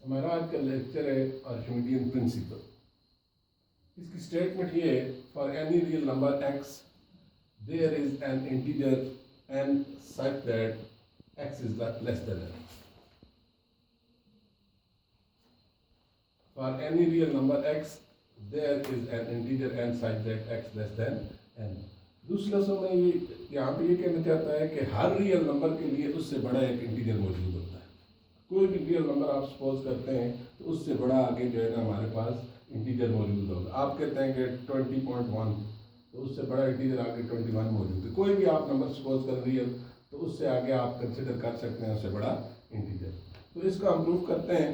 हमारा आज का लेक्चर है आर्किमिडियन प्रिंसिपल। इसकी स्टेटमेंट ये है, for any real number x there is an integer n such that x is less than n. For any real number x there is an integer n such that x less than n. दूसरे लफ्ज़ों में ये यहाँ पे ये कहना चाहता है कि हर रियल नंबर के लिए उससे बड़ा एक इंटीजर मौजूद होता है। कोई भी रियल नंबर आप सपोज करते हैं तो उससे बड़ा आगे जो है ना हमारे पास इंटीजर मौजूद होगा। आप कहते हैं कि 20.1 तो उससे बड़ा इंटीजर आगे 21 मौजूद है। कोई भी आप नंबर सपोज कर रियल तो उससे आगे आप कंसिडर कर सकते हैं उससे बड़ा इंटीजर। तो इसको हम प्रूफ करते हैं।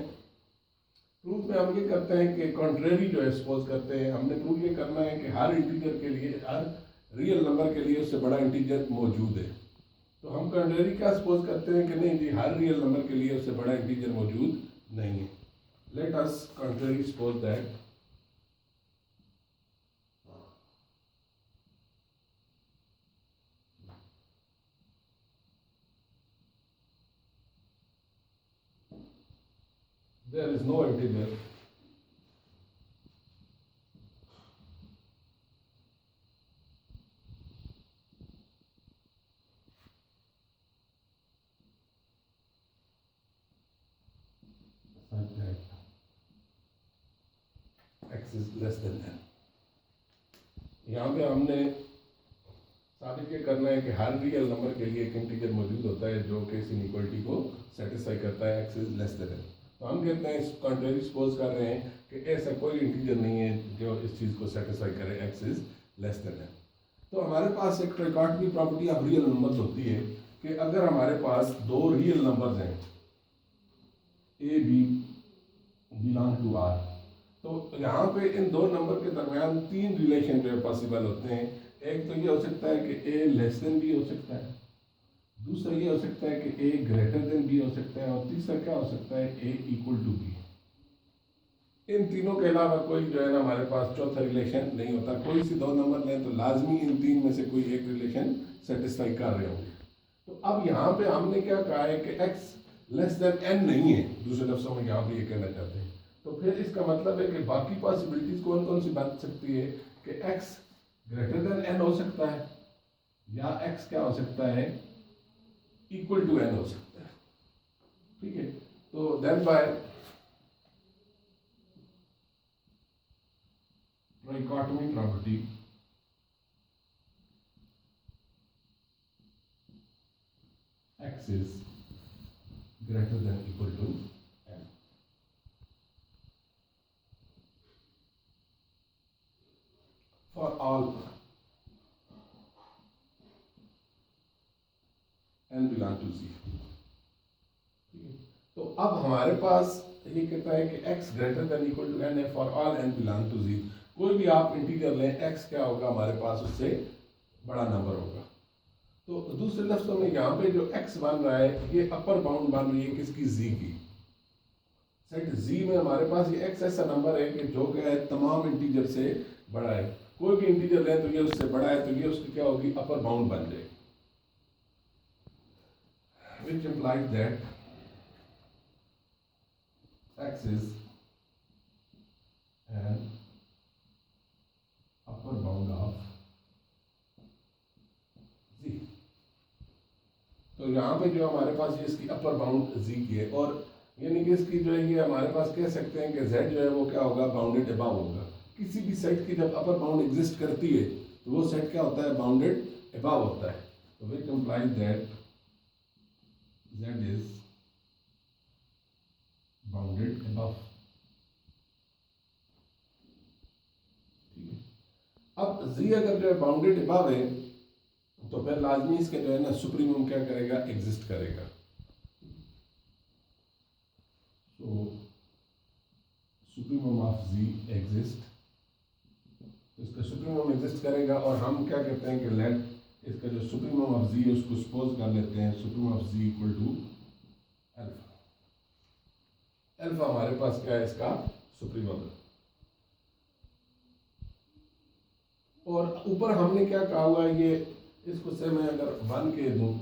प्रूफ में हम ये करते हैं कि कॉन्ट्रेरी जो है सपोज करते हैं। हमने प्रूफ ये करना है कि हर इंटीजर के लिए, हर रियल नंबर के लिए उससे बड़ा इंटीजर मौजूद है। तो हम कॉन्ट्रेरी क्या सपोज करते हैं कि नहीं जी, हर रियल नंबर के लिए उससे बड़ा इंटीजर मौजूद नहीं है। Let us contrary suppose that there is no integer such that x is less than n। यहाँ पे हमने साबित ये करना है कि हर रियल नंबर के लिए एक इंटीजर मौजूद होता है जो कि इस इनइक्वालिटी को सेटिस्फाई करता है, x is less than n। तो हम कहते हैं, इस कॉन्ट्रेरी सपोज कर रहे हैं कि ऐसा कोई इंटीजर नहीं है जो इस चीज़ को सेटिस्फाई करे, x is less than n। तो हमारे पास एक trichotomy property of real numbers होती है कि अगर हमारे पास दो रियल नंबर्स हैं a b belong to r, तो यहाँ पे इन दो नंबर के दरमियान तीन रिलेशन जो है पॉसिबल होते हैं। एक तो ये हो सकता है कि a लेस देन b हो सकता है, दूसरा ये हो सकता है कि a ग्रेटर देन b हो सकता है, और तीसरा क्या हो सकता है a इक्वल टू b। इन तीनों के अलावा कोई जो है ना हमारे पास चौथा रिलेशन नहीं होता। कोई सी दो नंबर लें तो लाजमी इन तीन में से कोई एक रिलेशन सेटिस्फाई कर रहे होंगे। तो अब यहाँ पे हमने क्या कहा है कि x लेस देन n नहीं है, दूसरे लफ्ज़ों में यहाँ पे ये कहना चाहते हैं। तो फिर इसका मतलब है कि बाकी पॉसिबिलिटीज कौन कौन सी बन सकती है कि x ग्रेटर देन n हो सकता है, या x क्या हो सकता है, इक्वल टू n हो सकता है। ठीक है, तो then by trichotomy property x is greater than equal to n for all n belong to z। तो अब हमारे पास ये कहता है कि x greater than equal to n है for all n belong to z। कोई भी आप इंटीजर लें, x क्या होगा हमारे पास उससे बड़ा नंबर होगा। तो दूसरे लफ्ज़ों में यहाँ पे जो x बन रहा है ये अपर बाउंड बन रही है किसकी, z की। सेट z में हमारे पास ये x ऐसा नंबर है कि जो क्या है तमाम इंटीजर से बड़ा है। कोई भी इंटीजर लें तो ये उससे बड़ा है, तो ये उसकी क्या होगी, अपर बाउंड बन जाएगी, which implies that x is an upper bound of z। तो यहाँ पे जो हमारे पास ये इसकी अपर बाउंड z की है, और यानी कि इसकी जो है ये हमारे पास कह सकते हैं कि z जो है वो क्या होगा, बाउंडेड अबव होगा। किसी भी सेट की जब अपर बाउंड एग्जिस्ट करती है तो वो सेट क्या होता है, बाउंडेड अबव होता है। तो which implies that z is bounded above. अब z अगर जो है बाउंडेड अबव है तो फिर लाजमी इसके जो है ना सुप्रीमम क्या करेगा, एग्जिस्ट करेगा। तो सुप्रीमम ऑफ z एग्जिस्ट, इसका सुप्रीमम एग्जिस्ट करेगा। और हम क्या कहते हैं कि लेट इसका जो सुप्रीमम ऑफ z है उसको सपोज कर लेते हैं supremum of z equal to alpha. Alpha हमारे पास क्या है, इसका सुप्रीमम है। और ऊपर हमने क्या कहा हुआ है, ये इसको से मैं अगर 1 के दूं,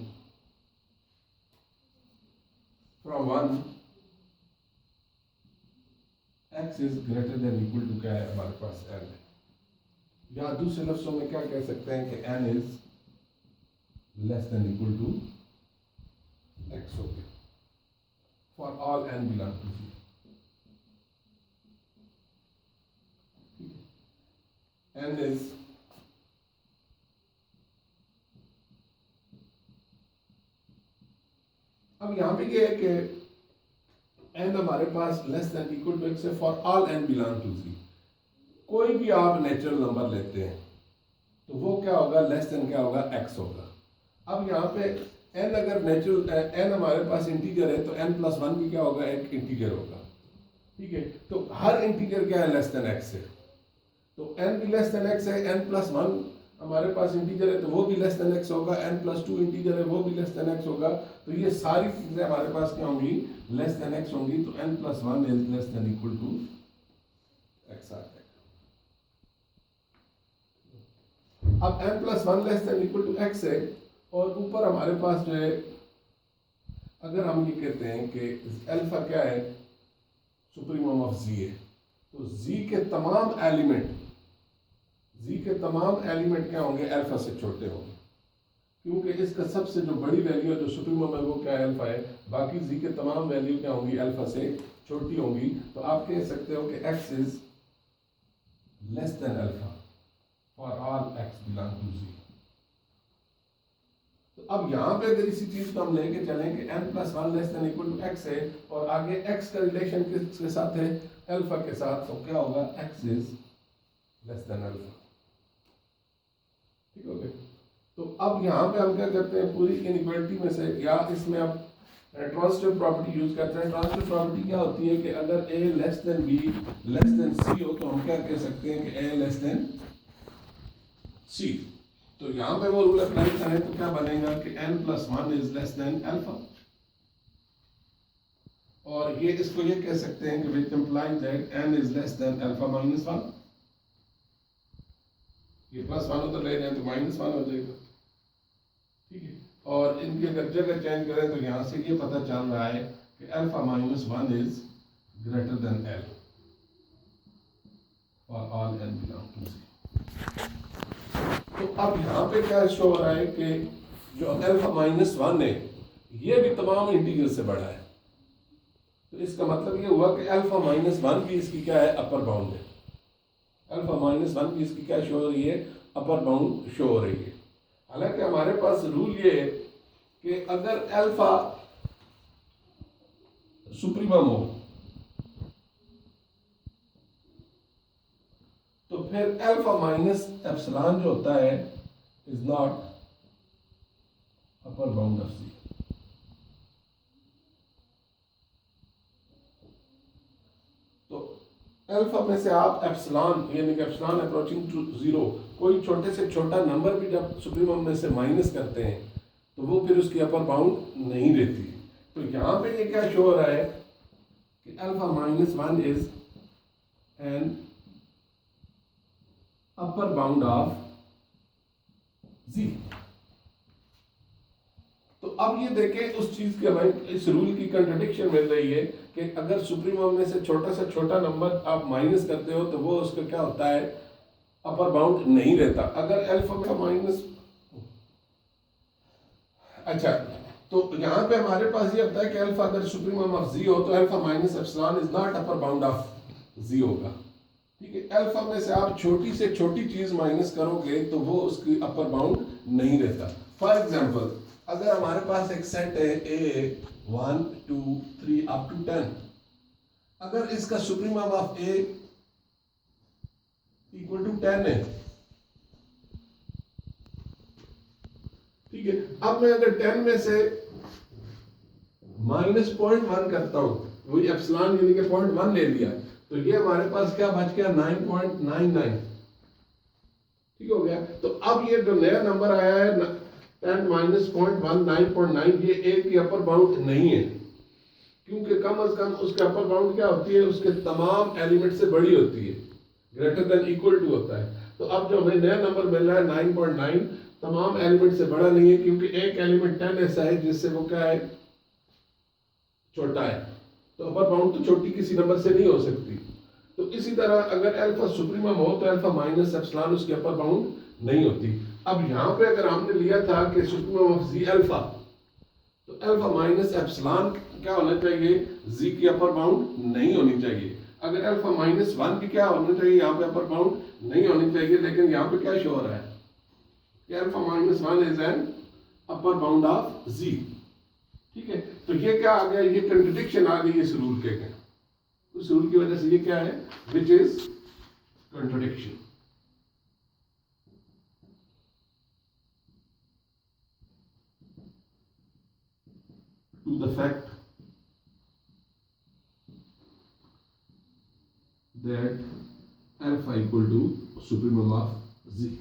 from 1 x is greater than equal to क्या है हमारे पास n है, या दूसरे लफ्जों में क्या कह सकते हैं कि n is less than equal to x हो गया for all n belong to 0। n is अब यहां पे ये है कि n हमारे पास less than equal to x है for all n belong to 0। कोई भी आप नेचुरल नंबर लेते हैं तो वो क्या होगा, लेस देन क्या होगा, x होगा। अब यहाँ पे n अगर नेचुरल n हमारे पास इंटीजर है तो n प्लस 1 भी क्या होगा, एक इंटीजर होगा, ठीक है। तो हर इंटीजर क्या है, लेस देन x है, तो n भी लेस देन x है, n प्लस 1 हमारे पास इंटीजर है तो वो भी लेस देन x होगा, n प्लस 2 इंटीजर है वो भी लेस देन x होगा। तो ये सारी चीजें हमारे पास क्या होंगी, लेस देन x होंगी, तो n plus 1 is less than equal to x आ जाएगा। अब n plus 1 less than equal to x है, और ऊपर हमारे पास जो है, अगर हम ये कहते हैं कि अल्फा क्या है, सुप्रीमम ऑफ z है, तो z के तमाम एलिमेंट क्या होंगे, अल्फा से छोटे होंगे, क्योंकि इसका सबसे जो बड़ी वैल्यू है जो सुप्रीमम है वो क्या है, अल्फा है। बाकी z के तमाम वैल्यू क्या होंगी, अल्फा से छोटी होंगी। तो आप कह सकते हो कि x is less than alpha for all x belong to 0। तो अब यहाँ पे अगर इसी चीज को हम लेके चलें कि n plus 1 less than equal to x है, और आगे x का रिलेशन किसके साथ है, अल्फा के साथ, तो क्या होगा, x is less than alpha, ठीक हो गया। तो अब यहाँ पे हम क्या करते हैं, पूरी इनइक्वालिटी में से, या इसमें अब ट्रांजिटिव प्रॉपर्टी यूज करते हैं। ट्रांजिटिव प्रॉपर्टी क्या होती है कि अगर a less than b less than c हो तो हम क्या कह सकते हैं कि a लेस देन c। तो यहाँ पे वो रूल अप्लाई करें तो क्या बनेगा कि n plus 1 is less than alpha, और ये इसको ये कह सकते हैं कि which implies that n is less than alpha minus 1। ये प्लस 1 तो ले जाए तो माइनस 1 हो जाएगा, ठीक है। और इनकी अगर जगह चेंज करें तो यहाँ से ये पता चल रहा है कि alpha minus 1 is greater than l for all n belong to 0। तो अब यहाँ पे क्या शो हो रहा है कि जो अल्फा माइनस 1 है ये भी तमाम इंटीजर से बड़ा है, तो इसका मतलब ये हुआ कि अल्फा माइनस 1 भी इसकी क्या है, अपर बाउंड है। अल्फा माइनस 1 भी इसकी क्या शो हो रही है, अपर बाउंड शो हो रही है। हालांकि हमारे पास रूल ये है कि अगर अल्फा सुप्रीमम हो तो फिर अल्फा माइनस एप्सिलॉन जो होता है is not upper bound of C. तो अल्फा में से आप एप्सिलॉन यानी कि एप्सिलॉन अप्रोचिंग टू 0 कोई छोटे से छोटा नंबर भी जब सुप्रीमम में से माइनस करते हैं तो वो फिर उसकी अपर बाउंड नहीं रहती। तो यहाँ पे ये क्या शो हो रहा है कि alpha minus 1 is an upper bound of G. तो अब ये देखें उस चीज के हमें इस रूल की कंट्रडिक्शन मिल रही है कि अगर सुप्रीमम में से छोटा नंबर आप माइनस करते हो तो वो उसका क्या होता है, अपर बाउंड नहीं रहता। अगर अल्फा में माइनस, अच्छा तो यहाँ पे हमारे पास ये होता है कि अल्फा अगर सुप्रीमम ऑफ जी हो तो alpha minus epsilon is not upper bound of G होगा, ठीक है। अल्फा में से आप छोटी से छोटी चीज माइनस करोगे तो वो उसकी अपर बाउंड नहीं रहता। फॉर एग्जाम्पल अगर हमारे पास एक सेट है ए 1 2 3 अप टू 10, अगर इसका supremum of A equal to 10 है, ठीक है। अब मैं अगर 10 में से माइनस 0.1 करता हूं, वही एप्सिलॉन यानी कि 0.1 ले लिया, तो ये हमारे पास क्या बच गया 9.99, ठीक हो गया। तो अब ये जो नया नंबर आया है 10 माइनस 0.1 9.9, ये ए की अपर बाउंड नहीं है, क्योंकि कम से कम उसका अपर बाउंड क्या होती है, उसके तमाम एलिमेंट से बड़ी होती है, ग्रेटर देन इक्वल टू होता है। तो अब जो हमें नया नंबर मिल रहा है 9.9 तमाम एलिमेंट से बड़ा नहीं है, क्योंकि एक एलिमेंट 10 ऐसा है जिससे वो क्या है, छोटा है। तो अपर बाउंड तो छोटी किसी नंबर से नहीं हो सकती। तो इसी तरह अगर अल्फा सुप्रीमम हो तो अल्फा माइनस एप्सिलॉन उसके अपर बाउंड नहीं होती। अब यहाँ पे अगर हमने लिया था कि सुप्रीमम ऑफ जी अल्फा, तो अल्फा माइनस एप्सिलॉन क्या होना चाहिए, जी की अपर बाउंड नहीं होनी चाहिए। अगर अल्फा माइनस 1 की क्या होना चाहिए, यहाँ पे अपर बाउंड नहीं होनी चाहिए, लेकिन यहाँ पे क्या शो हो रहा है कि alpha minus 1 is an upper bound of G. ठीक है, तो ये क्या आ गया, ये कंट्रडिक्शन आ गई इस रूल के। उस रूल की वजह से ये क्या है, which is contradiction. To the fact that alpha equal to supremum of G.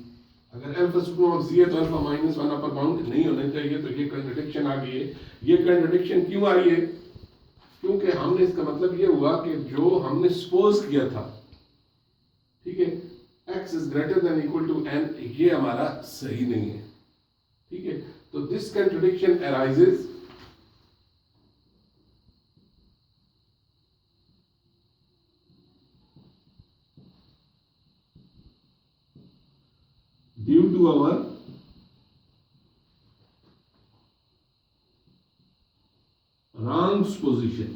अगर अल्फा सुप्रीमम ऑफ जी है तो अल्फा माइनस 1 अपर बाउंड नहीं होना चाहिए, तो ये कंट्रडिक्शन आ गई है। ये कंट्रडिक्शन क्यों आई है, क्योंकि हमने इसका मतलब ये हुआ कि जो हमने सपोज किया था, ठीक है, x is greater than equal to n, ये हमारा सही नहीं है। ठीक है, तो this contradiction arises due to our wrong position.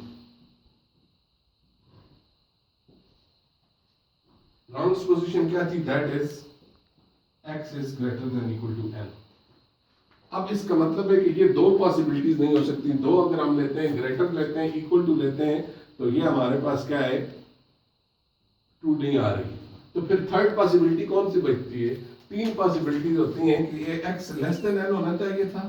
Wrong position क्या थी, that is x is greater than equal to n। अब इसका मतलब है कि ये दो पॉसिबिलिटीज नहीं हो सकती। दो अगर हम लेते हैं, ग्रेटर लेते हैं, इक्वल टू लेते हैं, तो ये हमारे पास क्या है, ट्रू नहीं आ रही। तो फिर थर्ड पॉसिबिलिटी कौन सी बचती है, तीन पॉसिबिलिटीज होती हैं कि ये x लेस देन n होना चाहिए था,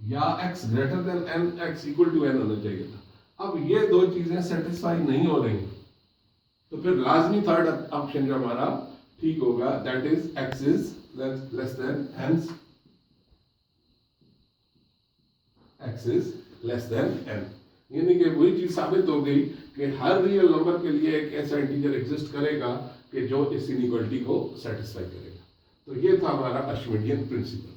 या x greater than n, x equal to n होना चाहिए था। अब ये दो चीजें सेटिस्फाई नहीं हो रही, तो फिर लाजमी थर्ड ऑप्शन जो हमारा ठीक होगा, that is x is less then, hence x is less than n। यानी कि वही चीज साबित हो गई कि हर रियल नंबर के लिए एक ऐसा इंटीजर एग्जिस्ट करेगा कि जो इस इनइक्वालिटी को सेटिस्फाई करेगा। तो ये था हमारा आर्किमिडियन प्रिंसिपल।